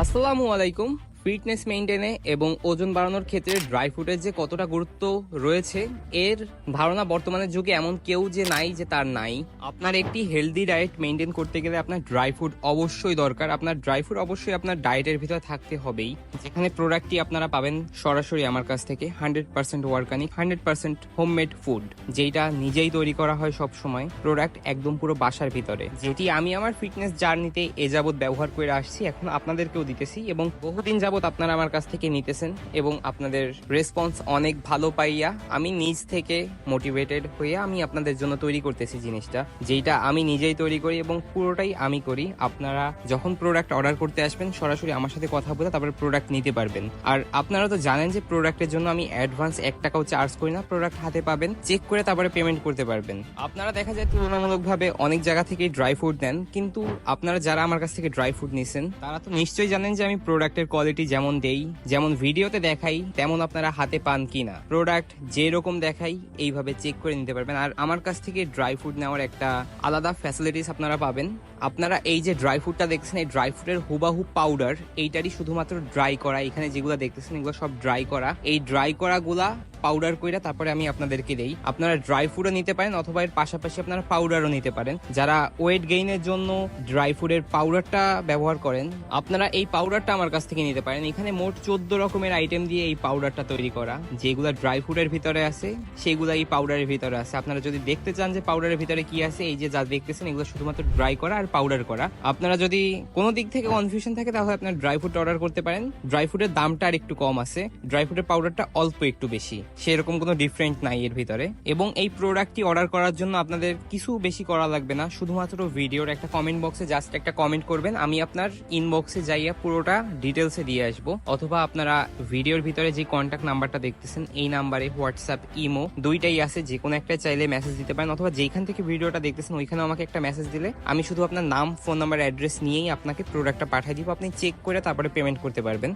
আসসালামু আলাইকুম। ফিটনেস মেইনটেনে এবং ওজন বাড়ানোর ক্ষেত্রে ড্রাই ফ্রুটের যে কতটা গুরুত্ব রয়েছে এর ধারণা বর্তমানের যুগে এমন কেউ যে নাই যে তার নাই। আপনার একটি হেলদি ডায়েট মেইনটেন করতে গেলে আপনার ড্রাই ফ্রুট অবশ্যই দরকার। আপনার ড্রাই ফ্রুট অবশ্যই আপনার ডায়েটের ভিতরে থাকতে হবেই। যেখানে প্রোডাক্টটি আপনারা পাবেন সরাসরি আমার কাছ থেকে 100% অর্গানিক, 100% হোমমেড ফুড, যেটা নিজেই তৈরি করা হয় সব সময়। প্রোডাক্ট একদম পুরো বাসার ভিতরে, যেটি আমি আমার ফিটনেস জার্নিতে এ যাবৎ ব্যবহার করে আসছি, এখন আপনাদেরকেও দিতেছি এবং বহুদিন যাবৎ আপনারা আমার কাছ থেকে নিতেছেন এবং আপনাদের রেসপন্স অনেক ভালো পাইয়া আমি নিজ থেকে মোটিভেটেড হয়ে আমি আপনাদের জন্য তৈরি করতেছি জিনিসটা, যেটা আমি নিজেই তৈরি করি এবং পুরোটাই আমি করি। আপনারা যখন প্রোডাক্ট অর্ডার করতে আসবেন সরাসরি আমার সাথে কথা বলে তারপরে প্রোডাক্ট নিতে পারবেন। আর আপনারা তো জানেন যে প্রোডাক্টের জন্য আমি অ্যাডভান্স 1 টাকাও চার্জ করি না। প্রোডাক্ট হাতে পাবেন, চেক করে তারপরে পেমেন্ট করতে পারবেন। আপনারা দেখা যায় তুলনামূলকভাবে অনেক জায়গা থেকে ড্রাই ফ্রুট নেন, কিন্তু আপনারা যারা আমার কাছ থেকে ড্রাই ফ্রুট নিছেন তারা তো নিশ্চয়ই জানেন যে আমি প্রোডাক্টের কোয়ালিটি যেমন দেই, যেমন ভিডিওতে দেখাই, তেমন আপনারা হাতে পান কিনা। প্রোডাক্ট যেরকম দেখাই এইভাবে চেক করে নিতে পারবেন। আর আমার কাছ থেকে ড্রাই ফ্রুট নেওয়ার একটা আলাদা ফ্যাসিলিটিস আপনারা পাবেন। আপনারা এই যে ড্রাই ফ্রুটটা দেখছেন, এই ড্রাই ফ্রুটের হুবাহু পাউডার, এইটারই শুধুমাত্র ড্রাই করা। এখানে যেগুলো দেখতেছেন এগুলো সব ড্রাই করা। এই ড্রাই করা গুলা পাউডার কইরা তারপরে আমি আপনাদেরকে দেই। আপনারা ড্রাই ফ্রুটও নিতে পারেন অথবা এর পাশাপাশি আপনারা পাউডারও নিতে পারেন। যারা ওয়েট গেইনের জন্য ড্রাই ফ্রুটের পাউডারটা ব্যবহার করেন, আপনারা এই পাউডারটা আমার কাছ থেকে নিতে পারেন। এখানে মোট 14 রকমের আইটেম দিয়ে এই পাউডারটা তৈরি করা। যেগুলা ড্রাই ফ্রুটের ভিতরে আছে সেগুলা এই পাউডারের ভিতরে আছে। আপনারা যদি দেখতে চান যে পাউডারের ভিতরে কি আছে, এই যে যা দেখতেছেন এগুলো শুধুমাত্র ড্রাই করা আর পাউডার করা। আপনারা যদি কোনো দিক থেকে কনফিউশন থাকে তাহলে আপনার ড্রাই ফ্রুট অর্ডার করতে পারেন। ড্রাই ফ্রুটের দামটা আর একটু কম আছে, ড্রাই ফ্রুটের পাউডারটা অল্প একটু বেশি, সেরকম কোনো ডিফারেন্ট নাই এর ভিতরে। এবং এই প্রোডাক্টটি অর্ডার করার জন্য আপনাদের কিছু বেশি করা লাগবে না, শুধুমাত্র ভিডিওর একটা কমেন্ট বক্সে জাস্ট একটা কমেন্ট করবেন, আমি আপনার ইনবক্সে যাইয়া পুরোটা ডিটেলসে দিয়ে আসবো। অথবা আপনারা ভিডিওর ভিতরে যে কন্ট্যাক্ট নাম্বারটা দেখতেছেন এই নাম্বারে হোয়াটসঅ্যাপ, ইমো দুইটাই আছে, যে কোনো একটা চাইলে মেসেজ দিতে পারেন। অথবা যেখান থেকে ভিডিওটা দেখতেছেন ওইখানে আমাকে একটা মেসেজ দিলে আমি শুধু আপনার নাম, ফোন নাম্বার, অ্যাড্রেস নিয়েই আপনাকে প্রোডাক্টটা পাঠিয়ে দিব। আপনি চেক করে তারপরে পেমেন্ট করতে পারবেন।